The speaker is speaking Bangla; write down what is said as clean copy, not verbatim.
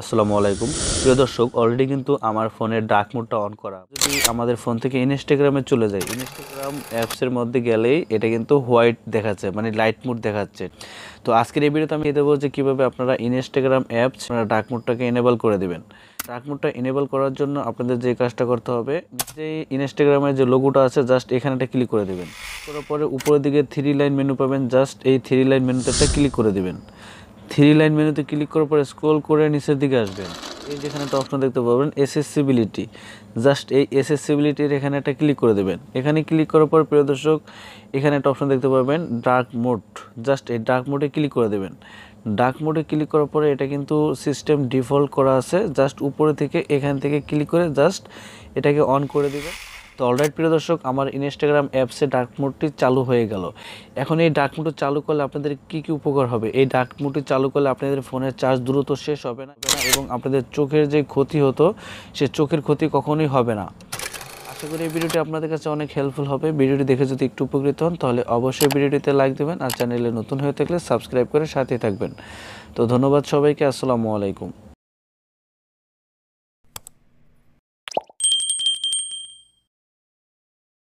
আসসালামু আলাইকুম প্রিয় দর্শক, অলরেডি কিন্তু আমার ফোনের ডার্ক মোডটা অন করা। যদি আমাদের ফোন থেকে ইনস্টাগ্রামে চলে যায়, ইনস্টাগ্রাম অ্যাপসের মধ্যে গেলেই এটা কিন্তু হোয়াইট দেখাচ্ছে, মানে লাইট মোড দেখাচ্ছে। তো আজকের এই ভিডিওতে আমি দেবো যে কীভাবে আপনারা ইনস্টাগ্রাম অ্যাপস ডার্ক মোডটাকে এনেবল করে দেবেন। ডার্ক মোডটা এনেবল করার জন্য আপনাদের যে কাজটা করতে হবে, যে ইনস্টাগ্রামের যে লোগোটা আছে জাস্ট এখানেটা ক্লিক করে দেবেন। করার পরে উপরের দিকে 3 লাইন মেনু পাবেন, জাস্ট এই 3 লাইন মেনুতে ক্লিক করে দেবেন। 3 লাইন মেনুতে ক্লিক করার পরে স্ক্রল করে নিচের দিকে আসবেন। এই যেখানে একটা অপশন দেখতে পাবেন এসেসিবিলিটি, জাস্ট এই এসেসিবিলিটির এখানে একটা ক্লিক করে দেবেন। এখানে ক্লিক করার পর প্রিয় দর্শক, এখানে একটা অপশন দেখতে পাবেন ডার্ক মোড, জাস্ট এই ডার্ক মোডে ক্লিক করে দেবেন। ডার্ক মোডে ক্লিক করার পরে এটা কিন্তু সিস্টেম ডিফল্ট করা আছে, জাস্ট উপরে থেকে এখান থেকে ক্লিক করে জাস্ট এটাকে অন করে দেবেন। তো অলরাইট প্রিয় দর্শক, আমার ইনস্টাগ্রাম অ্যাপসে ডার্ক মোডটি চালু হয়ে গেল। এখন এই ডার্ক মোড চালু করলে আপনাদের কী কী উপকার হবে? এই ডার্ক মোডটি চালু করলে আপনাদের ফোনের চার্জ দ্রুত শেষ হবে না এবং আপনাদের চোখের যে ক্ষতি হতো সে চোখের ক্ষতি কখনোই হবে না। আশা করি এই ভিডিওটি আপনাদের কাছে অনেক হেল্পফুল হবে। ভিডিওটি দেখে যদি একটু উপকৃত হন তাহলে অবশ্যই ভিডিওটিতে লাইক দেবেন, আর চ্যানেলে নতুন হয়ে থাকলে সাবস্ক্রাইব করে সাথে থাকবেন। তো ধন্যবাদ সবাইকে, আসসালামু আলাইকুম।